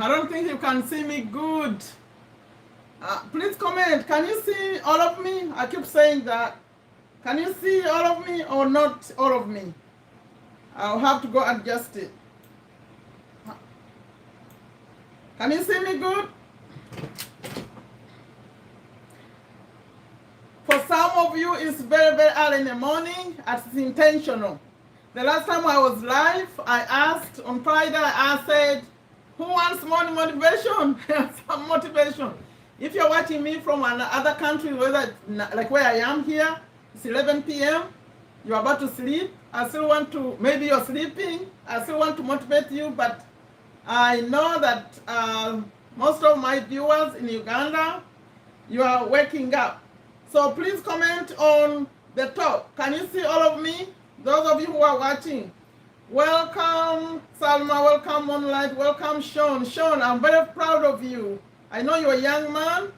I don't think you can see me good. Please comment. Can you see all of me? I keep saying that. Can you see all of me or not all of me? I'll have to go adjust it. Can you see me good? For some of you, it's very, very early in the morning. It's intentional. The last time I was live, I asked on Friday, I said, who wants morning motivation? Some motivation. If you're watching me from another country, whether like where I am here, it's 11 p.m., you're about to sleep. I still want to, maybe you're sleeping, I still want to motivate you, but I know that most of my viewers in Uganda, you are waking up. So please comment on the top. Can you see all of me? Those of you who are watching. Welcome, Salma. Welcome, Moonlight. Welcome, Sean. Sean, I'm very proud of you. I know you're a young man,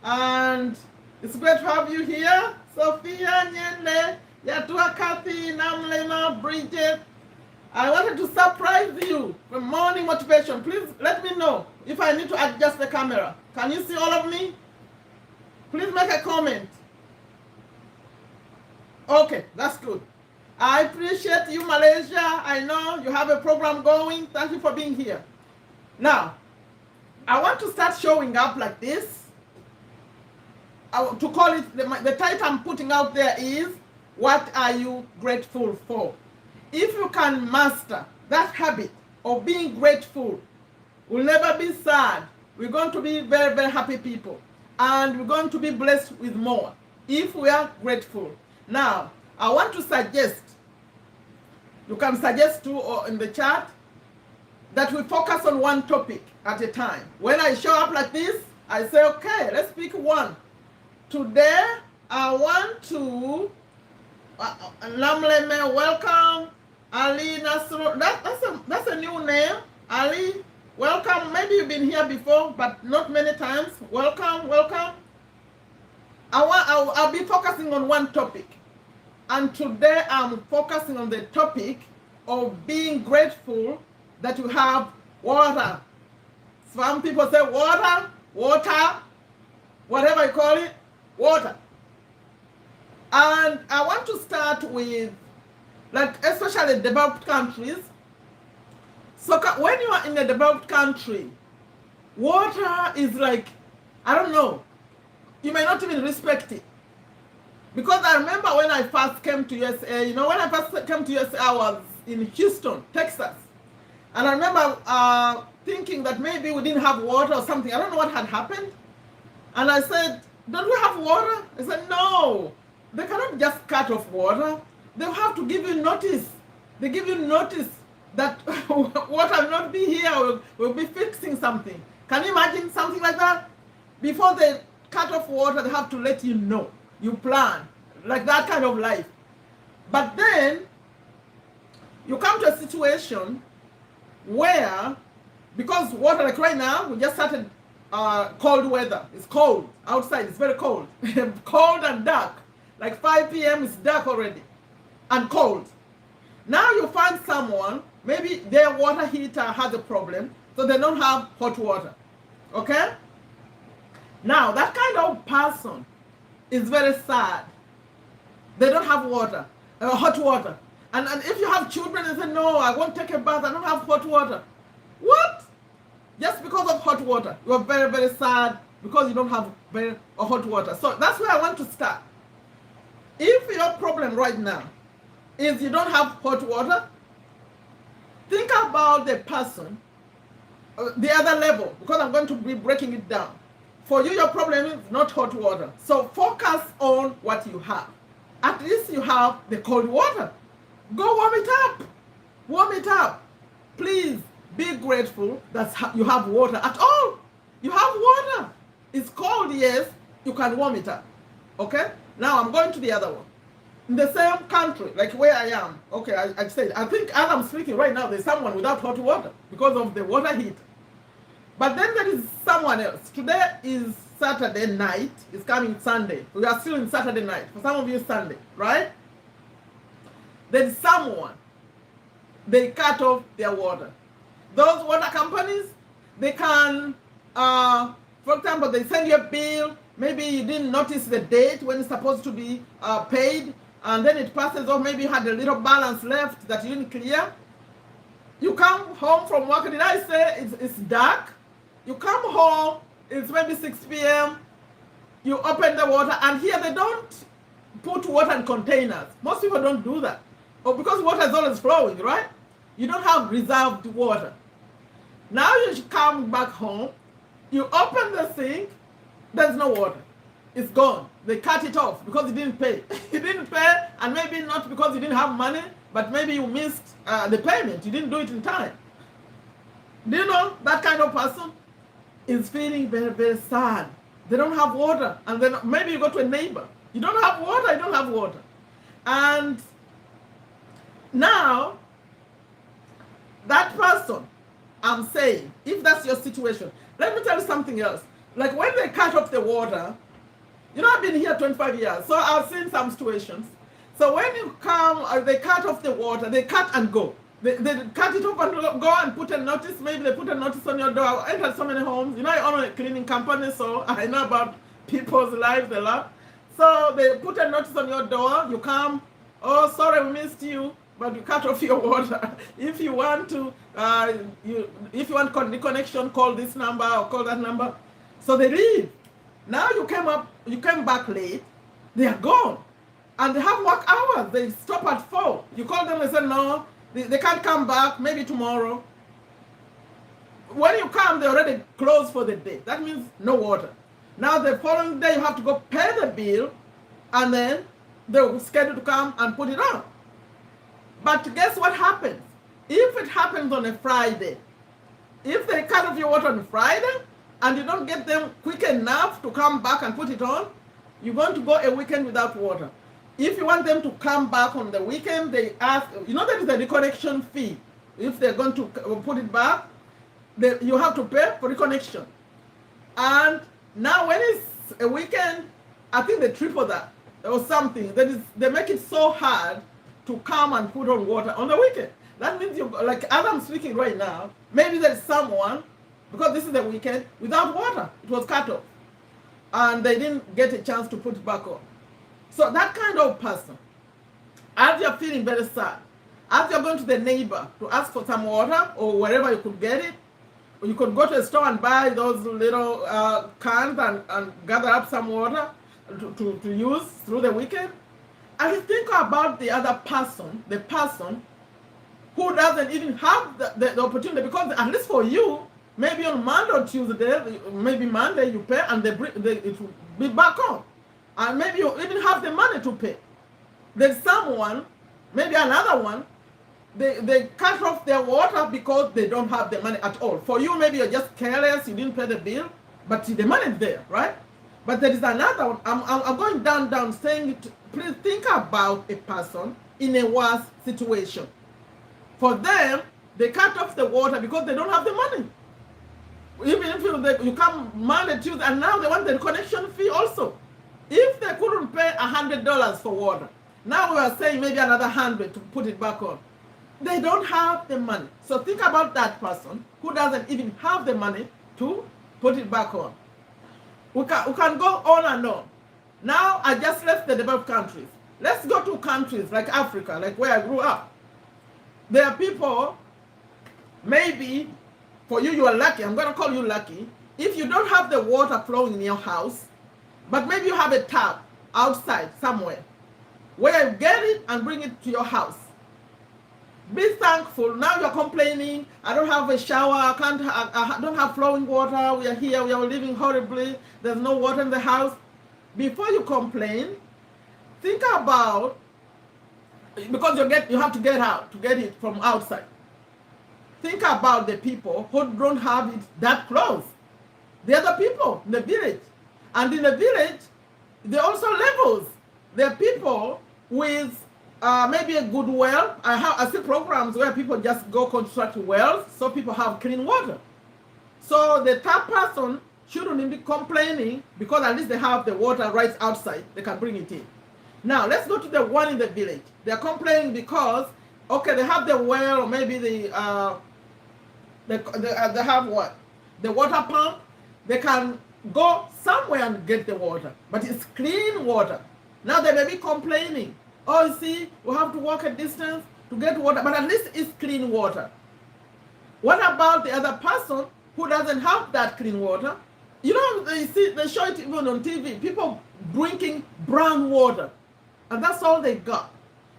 and it's great to have you here. Sophia, Nyende, Yatua, Kathy, Namlema, Bridget. I wanted to surprise you with morning motivation. Please let me know if I need to adjust the camera. Can you see all of me? Please make a comment. Okay, that's good. I appreciate you, Malaysia. I know you have a program going. Thank you for being here. Now, I want to start showing up like this. To call it, the title I'm putting out there is, what are you grateful for? If you can master that habit of being grateful, we'll never be sad. We're going to be very, very happy people. And we're going to be blessed with more if we are grateful. Now, I want to suggest, you can suggest too or in the chat, that we focus on one topic at a time. When I show up like this, I say, okay, let's pick one. Today, I want to, Lamleme, welcome. Ali Nasr, that's a new name. Ali, welcome. Maybe you've been here before, but not many times. Welcome, welcome. I'll be focusing on one topic. And today I'm focusing on the topic of being grateful that you have water. Some people say water, whatever you call it, water. And I want to start with, like, especially developed countries. So when you are in a developed country, water is like, I don't know, you may not even respect it. Because I remember when I first came to USA, when I first came to USA, I was in Houston, Texas. And I remember thinking that maybe we didn't have water or something. I don't know what had happened. And I said, don't we have water? I said, no, they cannot just cut off water. They'll have to give you notice. They give you notice that water will not be here, we'll be fixing something. Can you imagine something like that? Before they cut off water, they have to let you know. You plan, like that kind of life. But then, you come to a situation where, because water, like right now, we just started cold weather. It's cold outside, it's very cold. Cold and dark. Like 5 p.m. it's dark already and cold. Now you find someone, maybe their water heater has a problem, so they don't have hot water. Okay? Now, that kind of person is very sad. They don't have water, hot water. And if you have children and say, no, I won't take a bath, I don't have hot water. What? Just because of hot water. You're very, very sad because you don't have hot water. So that's where I want to start. If your problem right now is you don't have hot water, think about the person, the other level, because I'm going to be breaking it down. For you, your problem is not hot water. So focus on what you have. At least you have the cold water. Go warm it up. Warm it up. Please be grateful that you have water at all. You have water. It's cold, yes. You can warm it up. Okay? Now I'm going to the other one. In the same country, like where I am. Okay, I said, I think as I'm speaking right now, there's someone without hot water because of the water heat. But then there is someone else. Today is Saturday night. It's coming Sunday. We are still in Saturday night. For some of you, Sunday, right? There is someone, they cut off their water. Those water companies, They can, for example, they send you a bill. Maybe you didn't notice the date when it's supposed to be paid, and then it passes off. Maybe you had a little balance left that you didn't clear. You come home from work. Did I say it's dark? You come home. It's maybe 6 p.m. You open the water, and here they don't put water in containers. Most people don't do that. Or because water is always flowing, right? You don't have reserved water. Now you come back home, you open the sink, there's no water. It's gone. They cut it off because you didn't pay. You didn't pay, and maybe not because you didn't have money, but maybe you missed the payment. You didn't do it in time. Do you know that kind of person is feeling very, very sad? They don't have water. And then maybe you go to a neighbor. You don't have water, you don't have water. And now, that person, I'm saying, if that's your situation, let me tell you something else. Like when they cut off the water, you know, I've been here 25 years, so I've seen some situations. So when you come, they cut off the water, they cut and go. They cut it off and go and put a notice. Maybe they put a notice on your door. I entered so many homes. You know, I own a cleaning company, so I know about people's lives a lot. So they put a notice on your door. You come, oh, sorry, we missed you, but you cut off your water. If you want to, if you want reconnection, call this number or call that number. So they leave. Now you came back late. They are gone, and they have work hours. They stop at 4. You call them and say no. They can't come back, maybe tomorrow. When you come, they already closed for the day. That means no water. Now the following day, you have to go pay the bill, and then they're scheduled to come and put it on. But guess what happens? If it happens on a Friday, if they cut off your water on Friday, and you don't get them quick enough to come back and put it on, you're going to go a weekend without water. If you want them to come back on the weekend, they ask, you know, there is a reconnection fee. If they're going to put it back, you have to pay for reconnection. And now when it's a weekend, I think they triple that or something. They make it so hard to come and put on water on the weekend. That means you, like as I'm speaking right now, maybe there's someone, because this is the weekend, without water. It was cut off. And they didn't get a chance to put it back on. So that kind of person, as you're feeling very sad, as you're going to the neighbor to ask for some water or wherever you could get it, or you could go to a store and buy those little cans and gather up some water to use through the weekend. And you think about the other person, the person who doesn't even have the opportunity, because at least for you, maybe on Monday or Tuesday, maybe Monday you pay and it will be back on. And maybe you even have the money to pay. There's someone, maybe another one, they cut off their water because they don't have the money at all. For you, maybe you're just careless, you didn't pay the bill, but the money is there, right? But there is another one. I'm going down saying, please think about a person in a worse situation. For them, they cut off the water because they don't have the money. Even if you come Monday, Tuesday, and now they want the connection fee also. If they couldn't pay $100 for water, now we are saying maybe another 100 to put it back on. They don't have the money. So think about that person who doesn't even have the money to put it back on. We can go on and on. Now I just left the developed countries. Let's go to countries like Africa, like where I grew up. There are people, maybe for you, you are lucky. I'm going to call you lucky. If you don't have the water flowing in your house, but maybe you have a tap outside somewhere where you get it and bring it to your house. Be thankful. Now you're complaining, I don't have a shower, I don't have flowing water, we are here, we are living horribly, there's no water in the house. Before you complain, think about, because you have to get out to get it from outside. Think about the people who don't have it that close. The other people in the village. And in the village, there are also levels. There are people with maybe a good well. I see programs where people just go construct wells so people have clean water. So the third person shouldn't be complaining because at least they have the water right outside. They can bring it in. Now, let's go to the one in the village. They're complaining because, okay, they have the well, or maybe they have what? the water pump, they can go somewhere and get the water, but it's clean water. Now they may be complaining, oh, you see, we have to walk a distance to get water, but at least it's clean water. What about the other person who doesn't have that clean water? You know, they show it even on TV, people drinking brown water, and that's all they got.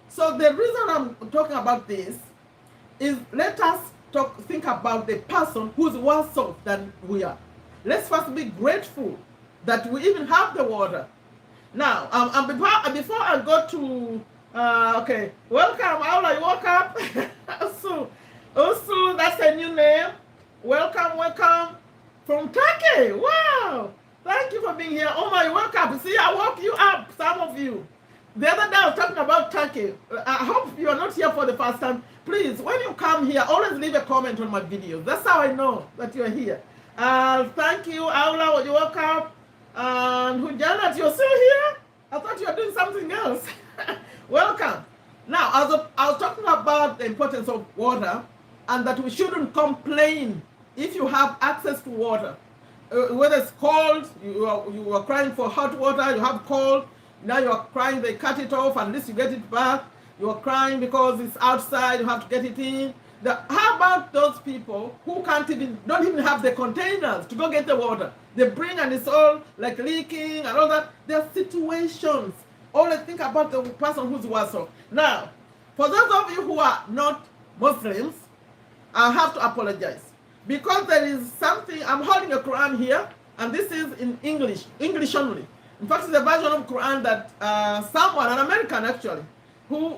So the reason I'm talking about this is, let us think about the person who's worse off than we are. Let's first be grateful that we even have the water. Now, before I go to, okay, welcome, Aula, you woke up? Usu, that's a new name. Welcome from Turkey. Wow, thank you for being here. Oh my, welcome. See, I woke you up, some of you. The other day I was talking about Turkey. I hope you are not here for the first time. Please, when you come here, always leave a comment on my videos. That's how I know that you are here. Thank you, Aula, you woke up. And Hujanat, you're still here? I thought you were doing something else. Welcome. Now, I was talking about the importance of water, and that we shouldn't complain if you have access to water. Whether it's cold, you are crying for hot water, you have cold, now you are crying they cut it off, at least you get it back. You are crying because it's outside, you have to get it in. How about those people who don't even have the containers to go get the water? They bring and it's all like leaking and all that. There are situations. Always think about the person who's worse off. Now, for those of you who are not Muslims, I have to apologize. Because there is something, I'm holding a Quran here, and this is in English only. In fact, it's a version of Quran that someone, an American actually, who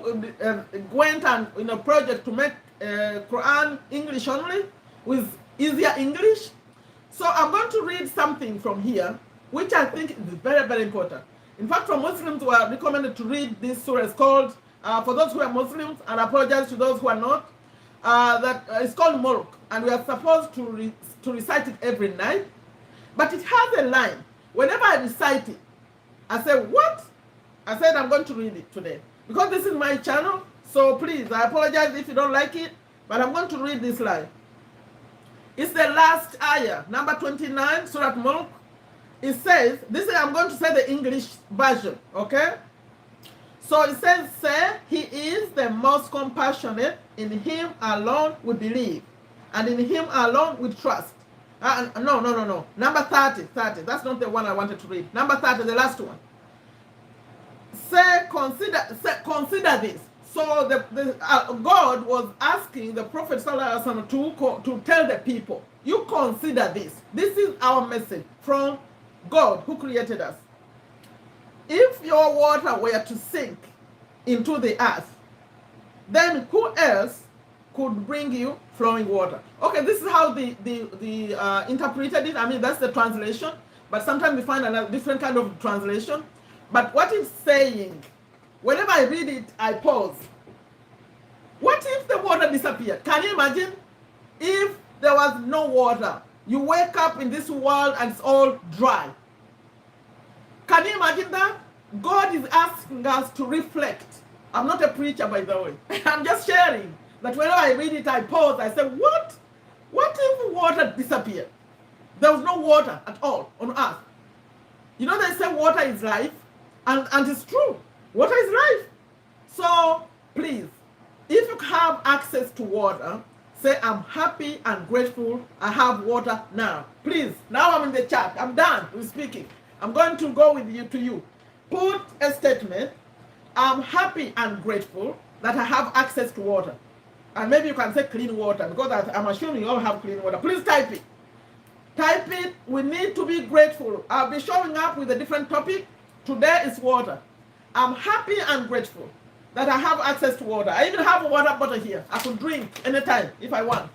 went and in a project to make Quran English only with easier English. So I'm going to read something from here, which I think is very, very important. In fact, for Muslims, we are recommended to read this surah. It's called, for those who are Muslims, and I apologize to those who are not, it's called Mulk, and we are supposed to recite it every night. But it has a line. Whenever I recite it, I say, what? I said I'm going to read it today. Because this is my channel, so please, I apologize if you don't like it, but I'm going to read this line. It's the last ayah, number 29, Surah Mulk. It says, I'm going to say the English version, okay? So it says, say, he is the most compassionate, in him alone we believe, and in him alone we trust. No. Number 30, that's not the one I wanted to read. Number 30, the last one. Consider this. So God was asking the Prophet ﷺ to tell the people, you consider this. This is our message from God who created us. If your water were to sink into the earth, then who else could bring you flowing water? Okay, this is how the interpreted it. I mean, that's the translation, but sometimes we find a different kind of translation. But what it's saying, whenever I read it, I pause. What if the water disappeared? Can you imagine if there was no water? You wake up in this world and it's all dry. Can you imagine that? God is asking us to reflect. I'm not a preacher, by the way. I'm just sharing that whenever I read it, I pause. I say, what? What if water disappeared? There was no water at all on earth. You know, they say water is life, and it's true. Water is life. So please, if you have access to water, say, I'm happy and grateful I have water now. Please, now I'm in the chat. I'm done with speaking. I'm going to go with you to you. Put a statement, I'm happy and grateful that I have access to water. And maybe you can say clean water, because I'm assuming you all have clean water. Please type it. Type it. We need to be grateful. I'll be showing up with a different topic. Today is water. I'm happy and grateful that I have access to water. I even have a water bottle here. I could drink anytime if I want.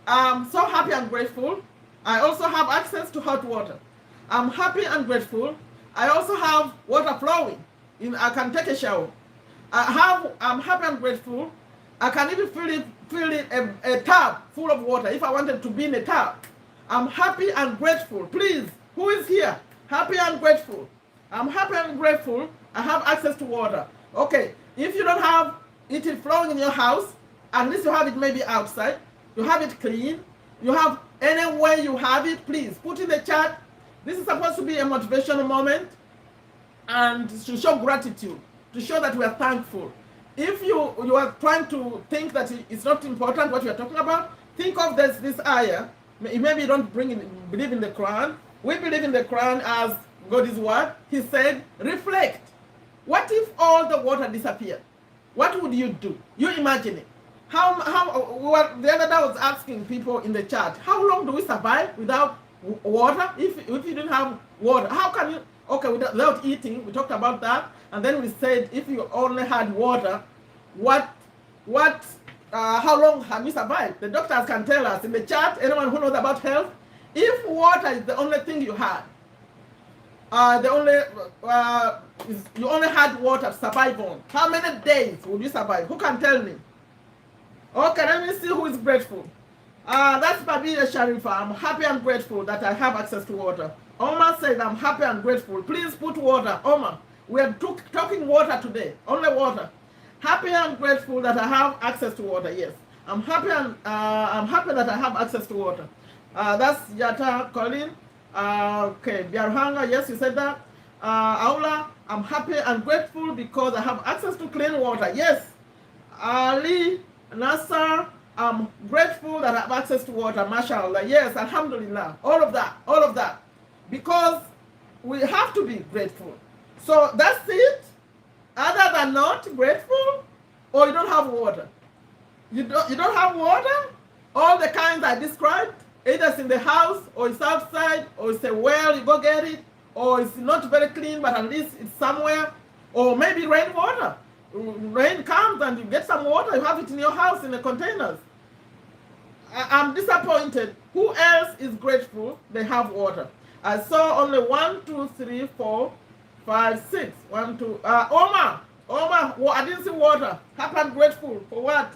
I'm so happy and grateful. I also have access to hot water. I'm happy and grateful. I also have water flowing. I can take a shower. I'm happy and grateful. I can even fill it a tub full of water if I wanted to be in a tub. I'm happy and grateful. Please, who is here? Happy and grateful. I'm happy and grateful. I have access to water. Okay, if you don't have it flowing in your house, at least you have it maybe outside. You have it clean. you have any way you have it, please put in the chat. This is supposed to be a motivational moment and to show gratitude, to show that we are thankful. If you are trying to think that it's not important what you are talking about, think of this ayah. Maybe you don't believe in the Quran. We believe in the Quran as God's word. He said, reflect. What if all the water disappeared? What would you do? You imagine it. The other day I was asking people in the chat, how long do we survive without water? If you didn't have water, how can you? Okay, without eating, we talked about that, and then we said if you only had water, how long can we survive? The doctors can tell us in the chat. Anyone who knows about health, if water is the only thing you had, you only had water to survive on, how many days would you survive? Who can tell me? Okay, let me see who is grateful. That's Babia Sherifa. I'm happy and grateful that I have access to water. Omar said, I'm happy and grateful. Please put water. Omar, we are talking water today. Only water. Happy and grateful that I have access to water. Yes, I'm happy that I have access to water. That's Yata Colin. Okay, Biarhanga. Yes, you said that. Aula, I'm happy and grateful because I have access to clean water. Yes. Ali Nasser, I'm grateful that I have access to water. Mashallah. Yes, alhamdulillah. All of that. Because we have to be grateful. So that's it. Other than not grateful, or you don't have water. You don't have water? All the kinds I described, either it's in the house, or it's outside, or it's a well, you go get it, or it's not very clean, but at least it's somewhere, or maybe rainwater. Rain comes and you get some water, you have it in your house in the containers. I'm disappointed. Who else is grateful they have water? I saw only 1, 2, 3, 4, 5, 6. 1, 2. Omar, well, I didn't see water. Happy and grateful for what?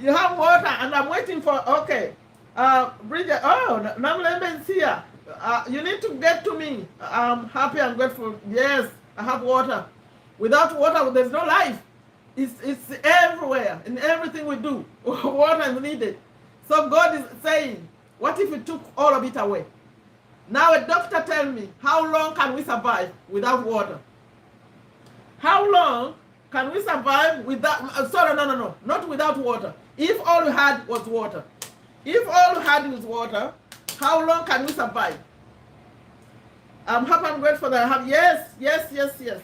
You have water, and I'm waiting for. Okay, Bridget. Oh, Namlembe is here. You need to get to me. I'm happy and grateful. Yes, I have water. Without water, there's no life. It's everywhere in everything we do. Water is needed. So God is saying, what if we took all of it away? Now a doctor tell me, how long can we survive without water? How long can we survive without, sorry, no, not without water. If all we had was water. If all we had was water, how long can we survive? I'm happy and grateful that I have, yes.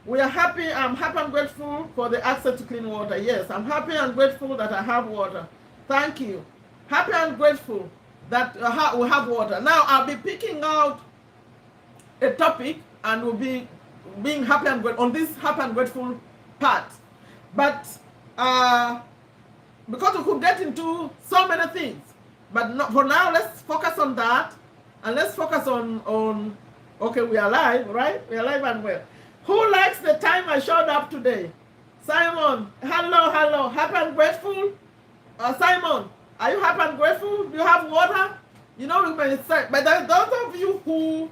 We are happy, I'm happy and grateful for the access to clean water. Yes, I'm happy and grateful that I have water. Thank you. Happy and grateful that we have water. Now I'll be picking out a topic and we'll be being happy and grateful on this happy and grateful part. But because we could get into so many things, but not, for now let's focus on that, and let's focus on okay, we are live, right? We are live and well. Who likes the time I showed up today? Simon, hello, happy and grateful. Simon, are you happy and grateful? Do you have water? You know, we may say, but those of you who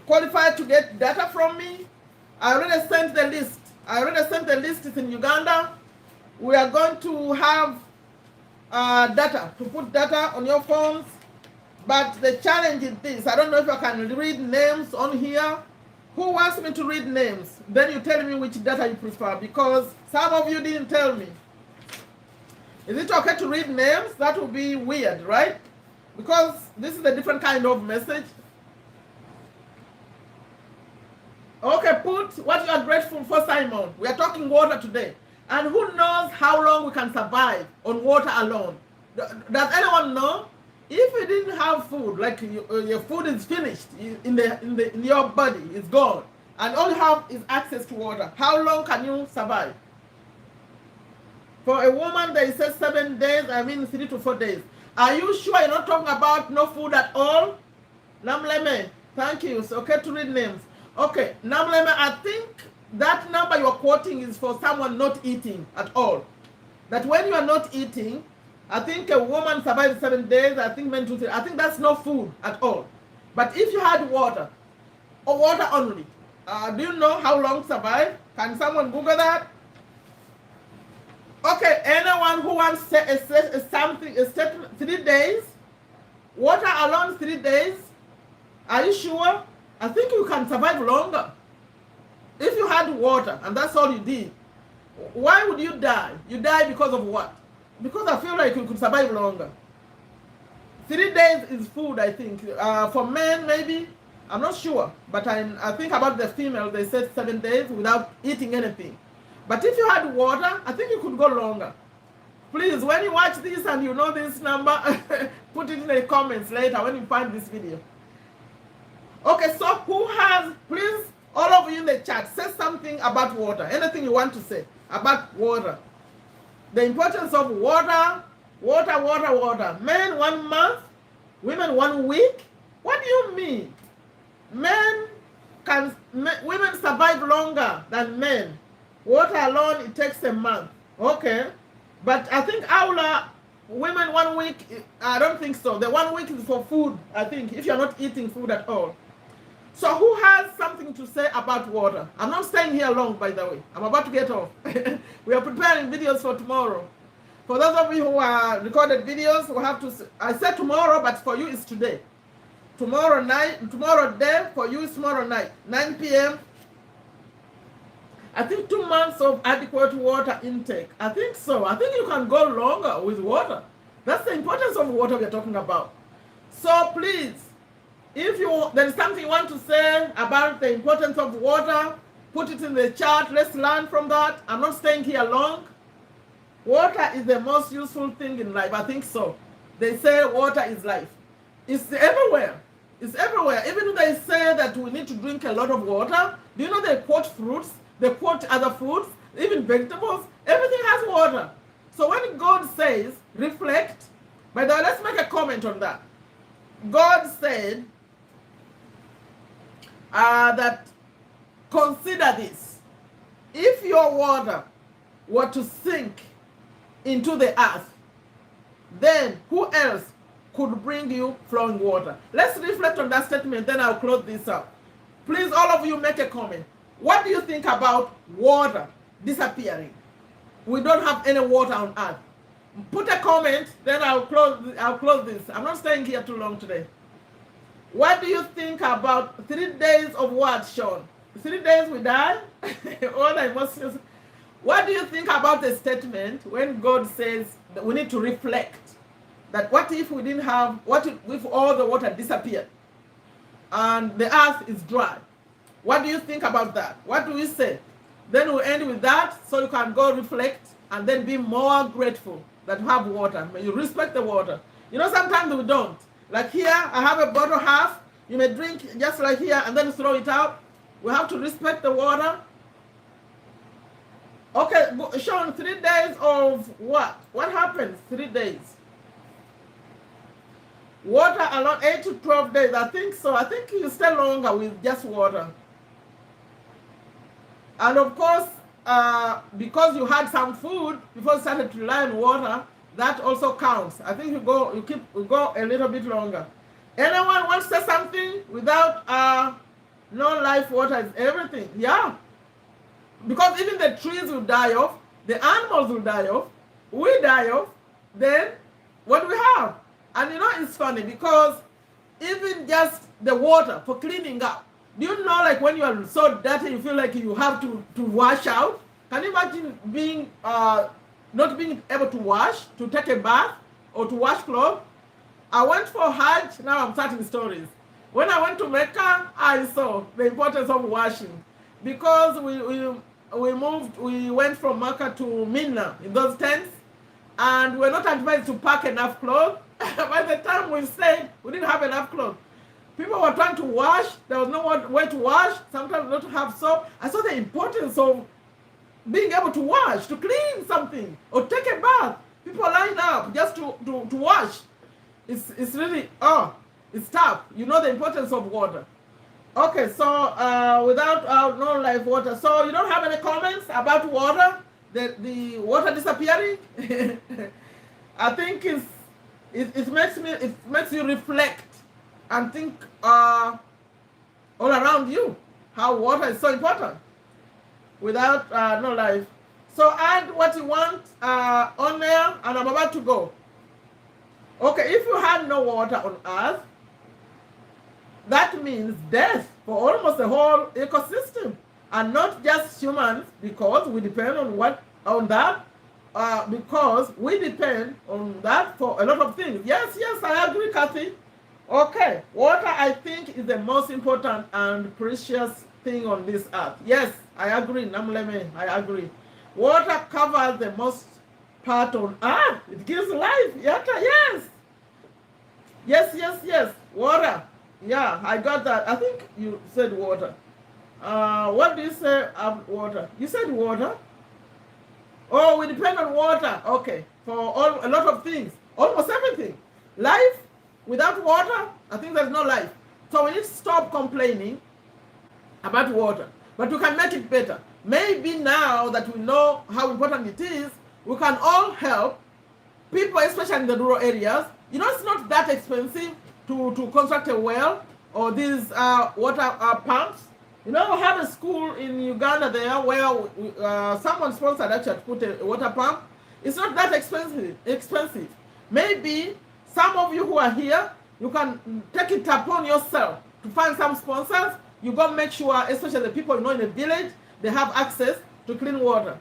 qualified to get data from me, I already sent the list. It's in Uganda. We are going to have data, to put data on your phones. But the challenge is this. I don't know if I can read names on here. Who wants me to read names? Then you tell me which data you prefer, because some of you didn't tell me. Is it okay to read names? That would be weird, right? Because this is a different kind of message. Okay, put what you are grateful for, Simon. We are talking water today. And who knows how long we can survive on water alone? Does anyone know? If you didn't have food, like your food is finished in your body, it's gone, and all you have is access to water, how long can you survive? For a woman, they say 7 days, I mean 3 to 4 days. Are you sure you're not talking about no food at all? Namleme, thank you. It's okay to read names. Okay, Namleme, I think that number you're quoting is for someone not eating at all. That when you are not eating, I think a woman survives 7 days, I think men 2, 3. I think that's no food at all. But if you had water, or water only, do you know how long survive? Can someone Google that? Okay, anyone who wants something, a statement, 3 days, water alone 3 days, are you sure? I think you can survive longer. If you had water and that's all you did, why would you die? You die because of what? Because I feel like you could survive longer. 3 days is food, I think. For men, maybe. I'm not sure. But I think about the female, they said 7 days without eating anything. But if you had water, I think you could go longer. Please, when you watch this and you know this number, put it in the comments later when you find this video. Okay, so who has, please, all of you in the chat, say something about water. Anything you want to say about water. The importance of water, water, water, water. Men 1 month, women 1 week. What do you mean? Women survive longer than men. Water alone, it takes a month. Okay. But I think Aula, women 1 week, I don't think so. The 1 week is for food, I think, if you're not eating food at all. So who has something to say about water? I'm not staying here long, by the way. I'm about to get off. We are preparing videos for tomorrow. For those of you who are recorded videos, we have to, I said tomorrow, but for you it's today. Tomorrow night, tomorrow day, for you is tomorrow night, 9 p.m. I think 2 months of adequate water intake. I think so. I think you can go longer with water. That's the importance of water we're talking about. So please, if there is something you want to say about the importance of water, put it in the chat. Let's learn from that. I'm not staying here long. Water is the most useful thing in life. I think so. They say water is life. It's everywhere. It's everywhere. Even if they say that we need to drink a lot of water, do you know they quote fruits? They quote other foods, even vegetables. Everything has water. So when God says, reflect, by the way, let's make a comment on that. God said that consider this. If your water were to sink into the earth, then who else could bring you flowing water? Let's reflect on that statement, then I'll close this up. Please, all of you, make a comment. What do you think about water disappearing? We don't have any water on earth. Put a comment, then I'll close this. I'm not staying here too long today. What do you think about 3 days of what, Sean? 3 days we die? All emotions. What do you think about the statement when God says that we need to reflect? That what if we didn't have, what if all the water disappeared and the earth is dry? What do you think about that? What do we say? Then we'll end with that so you can go reflect and then be more grateful that you have water. You respect the water. You know, sometimes we don't. Like here, I have a bottle half. You may drink just like here and then throw it out. We have to respect the water. Okay, Sean, 3 days of what? What happens 3 days? Water alone, 8 to 12 days. I think so. I think you stay longer with just water. And of course, because you had some food before you started to rely on water, that also counts. I think you go a little bit longer. Anyone wants to say something? Without no life, water is everything. Yeah. Because even the trees will die off, the animals will die off, we die off, then what do we have? And you know, it's funny because even just the water for cleaning up, do you know, like when you are so dirty, you feel like you have to wash out? Can you imagine being not being able to wash, to take a bath, or to wash clothes? I went for Hajj, now I'm starting stories. When I went to Mecca, I saw the importance of washing. Because we went from Mecca to Mina in those tents, and we were not advised to pack enough clothes. By the time we stayed, we didn't have enough clothes. People were trying to wash. There was no way to wash. Sometimes not to have soap. I saw the importance of being able to wash, to clean something, or take a bath. People line up just to wash. It's really, it's tough. You know the importance of water. Okay, so without no life water. So you don't have any comments about water? The water disappearing? I think it makes you reflect and think all around you how water is so important. Without no life. So add what you want on there, and I'm about to go. Okay, if you had no water on Earth, that means death for almost the whole ecosystem, and not just humans, because we depend on that. Because we depend on that for a lot of things. Yes, I agree, Kathy. Okay, water I think is the most important and precious thing on this earth. Yes, I agree, Namleme, I agree. Water covers the most part on earth. It gives life. Yata, yes. Water. Yeah, I got that. I think you said water. What do you say of water? You said water? Oh, we depend on water. Okay, for a lot of things, almost everything. Life without water, I think there's no life. So we need to stop complaining about water, but we can make it better. Maybe now that we know how important it is, we can all help people, especially in the rural areas. You know, it's not that expensive to construct a well or these water pumps. You know, we have a school in Uganda there where someone sponsored actually to put a water pump. It's not that expensive. Maybe some of you who are here, you can take it upon yourself to find some sponsors. You go make sure, especially the people you know in the village, they have access to clean water.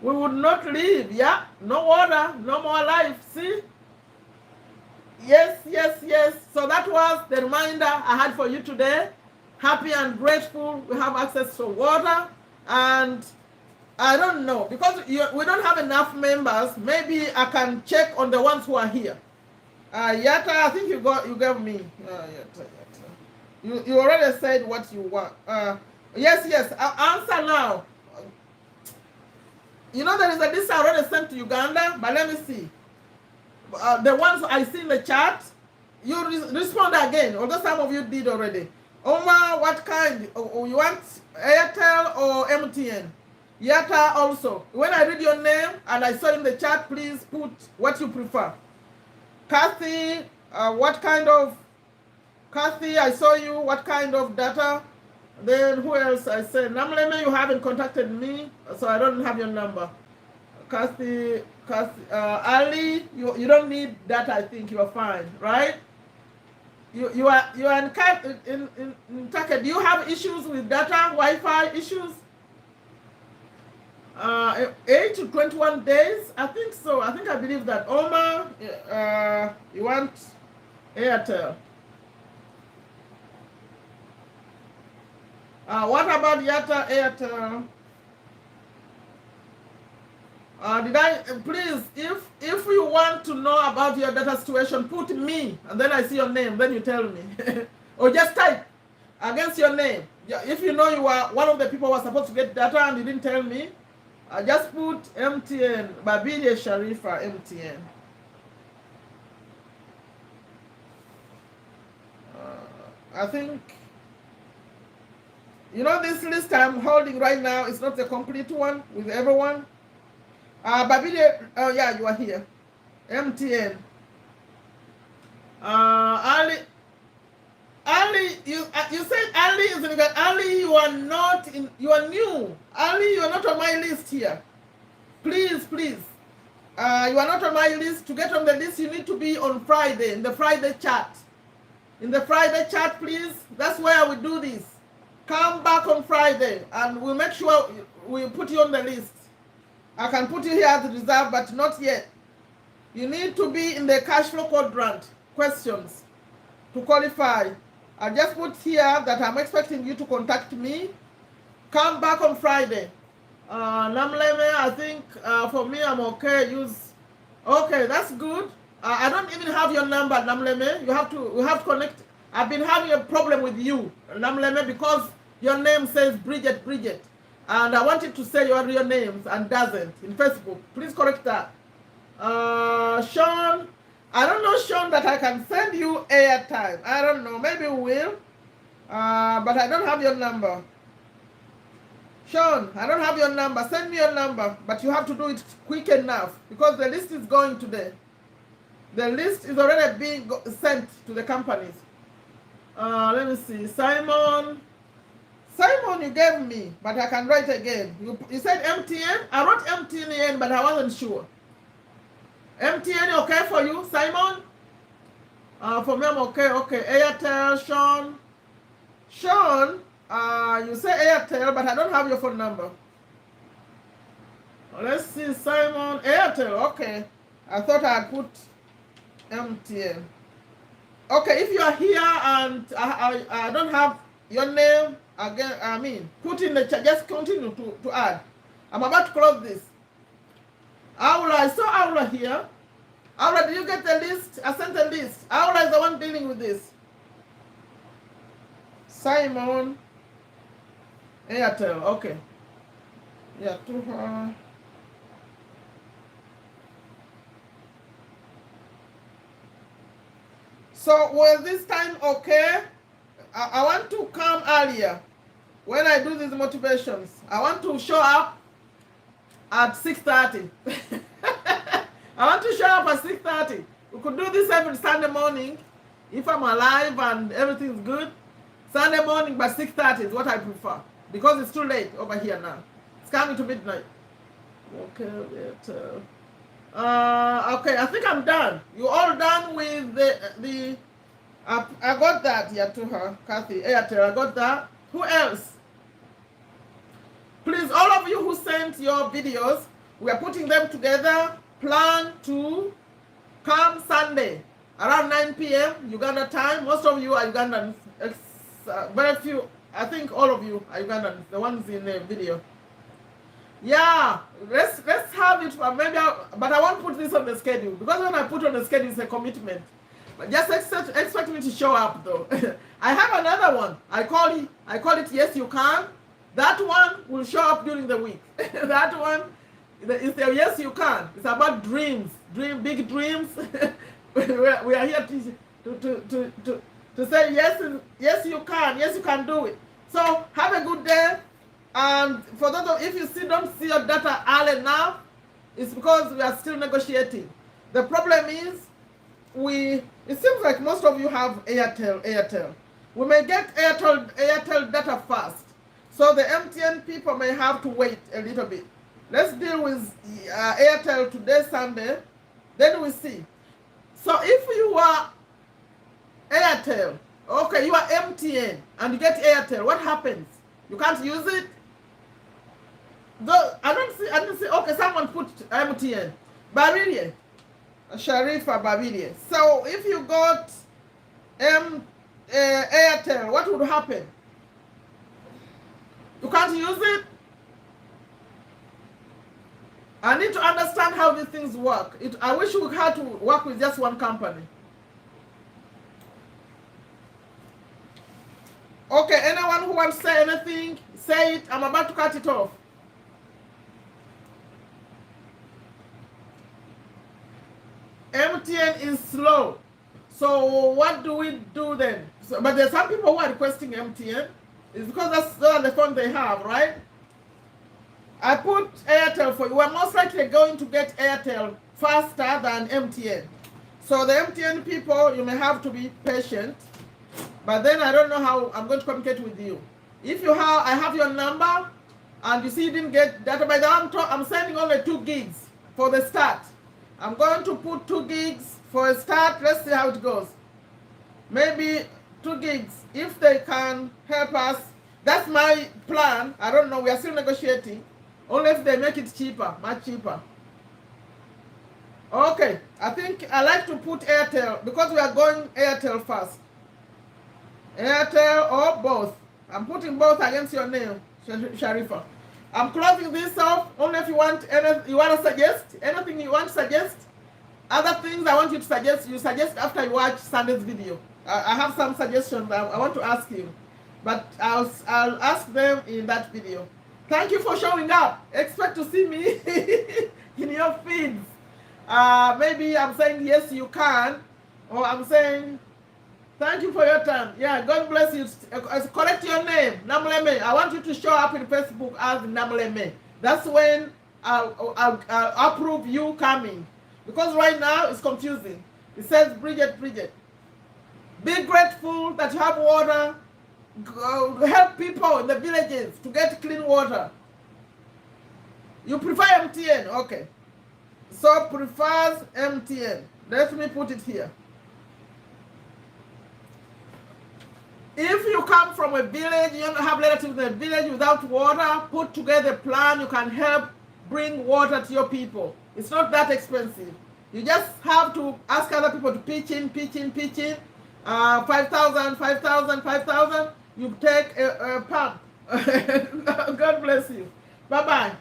We would not live, yeah? No water, no more life, see? Yes. So that was the reminder I had for you today. Happy and grateful we have access to water. And I don't know, because we don't have enough members. Maybe I can check on the ones who are here. Yata, I think you gave me. Yata. You already said what you want. Yes. I'll answer now. You know there is a list I already sent to Uganda, but let me see. The ones I see in the chat, you respond again, although some of you did already. Oma, what kind? You want Airtel or MTN? Yata also. When I read your name and I saw in the chat, please put what you prefer. Kathy, what kind of... Kathy, I saw you. What kind of data? Then who else? I said, Namleme, you haven't contacted me, so I don't have your number. Kathy, Ali, you don't need that. I think you are fine, right? You are in Turkey. Do you have issues with data, Wi-Fi issues? 8 to 21 days, I think so. I believe that. Oma, you want Airtel? What about Yata Airtel? Please, if you want to know about your data situation, put me, and then I see your name, then you tell me. Or just type against your name. If you know you are one of the people who are supposed to get data and you didn't tell me, just put MTN, Babidia Sherifa MTN. I think, you know, this list I'm holding right now is not the complete one with everyone. Babidia, oh yeah, you are here. MTN. Ali, you said Ali is in Uganda. Ali, you are not in. You are new. Ali, you are not on my list here. Please. You are not on my list. To get on the list, you need to be on Friday in the Friday chat. In the Friday chat, please. That's where we do this. Come back on Friday, and we'll make sure we put you on the list. I can put you here as a reserve, but not yet. You need to be in the cash flow quadrant questions to qualify. I just put here that I'm expecting you to contact me. Come back on Friday. Namleme, I think for me, I'm okay. Okay, that's good. I don't even have your number, Namleme. We have to connect. I've been having a problem with you, Namleme, because your name says Bridget. And I wanted to say your real names and doesn't in Facebook. Please correct that. Sean, I don't know, Sean, that I can send you airtime. I don't know. Maybe we will. But I don't have your number. Sean, I don't have your number. Send me your number. But you have to do it quick enough because the list is going today. The list is already being sent to the companies. Let me see. Simon, you gave me, but I can write again. You said MTN? I wrote MTN, but I wasn't sure. MTN okay for you, Simon? For me, I'm okay. Okay, Airtel, Sean. Sean, you say Airtel, but I don't have your phone number. Let's see, Simon. Airtel, okay. I thought I had put MTN. Okay, if you are here and I don't have your name, again, put in the chat. Just continue to add. I'm about to close this. Aula, I saw Aula here. Aula, did you get the list? I sent the list. Aula is the one dealing with this. Simon, Airtel, okay. Yeah, to her. So was this time okay? I want to come earlier when I do these motivations. I want to show up at 6:30. I want to show up at 6:30. We could do this every Sunday morning if I'm alive and everything's good. Sunday morning, but 6:30 is what I prefer because it's too late over here now. It's coming to midnight. Okay, okay, I think I'm done. You all done with the I got that, yeah, to her, Kathy, Airtel, I got that. Who else? Please, all of you who sent your videos, we are putting them together. Plan to come Sunday around 9 p.m. Uganda time. Most of you are Ugandans. Very few, I think all of you are Ugandans, the ones in the video. Yeah, let's have it. Maybe, but I won't put this on the schedule because when I put on the schedule, it's a commitment. But just expect me to show up though. I have another one. I call it Yes You Can. That one will show up during the week. That one is the Yes You Can. It's about dreams, big dreams. we are here to say yes you can do it. So have a good day. And for those of if you don't see your data early enough, it's because we are still negotiating. The problem is it seems like most of you have Airtel. We may get Airtel data first. So the MTN people may have to wait a little bit. Let's deal with Airtel today, Sunday. Then we see. So if you are Airtel, okay, you are MTN and you get Airtel, what happens? You can't use it? Though I don't see. Okay, someone put MTN. Barilie. Sherifa Barilie. So if you got Airtel, what would happen? You can't use it? I need to understand how these things work. I wish we had to work with just one company. Okay, anyone who wants to say anything, say it. I'm about to cut it off. MTN is slow. So what do we do then? But there's some people who are requesting MTN. It's because that's the phone they have, right? I put Airtel for you. We're most likely going to get Airtel faster than MTN. So the MTN people, you may have to be patient. But then I don't know how I'm going to communicate with you. If you have, I have your number, and you see you didn't get data. By the way, I'm sending only 2 gigs for the start. I'm going to put 2 gigs for a start. Let's see how it goes. Maybe 2 gigs. If they can help us, that's my plan. I don't know. We are still negotiating. Only if they make it cheaper, much cheaper. Okay. I think I like to put Airtel because we are going Airtel first. Airtel or both. I'm putting both against your name, Sherifa. I'm closing this off. Only if you want to suggest anything you want to suggest. Other things I want you to suggest. You suggest after you watch Sunday's video. I have some suggestions I want to ask you, but I'll ask them in that video. Thank you for showing up. Expect to see me in your feeds. Maybe I'm saying yes you can, or I'm saying thank you for your time. Yeah, God bless you. Correct your name, Namleme. I want you to show up in Facebook as Namleme. That's when I'll approve you coming. Because right now it's confusing. It says Bridget. Be grateful that you have water. help people in the villages to get clean water. You prefer MTN, okay. So prefers MTN. Let me put it here. If you come from a village, you don't have relatives in a village without water, put together a plan. You can help bring water to your people. It's not that expensive. You just have to ask other people to pitch in. 5,000, 5,000, 5,000. You take a pump. God bless you. Bye-bye.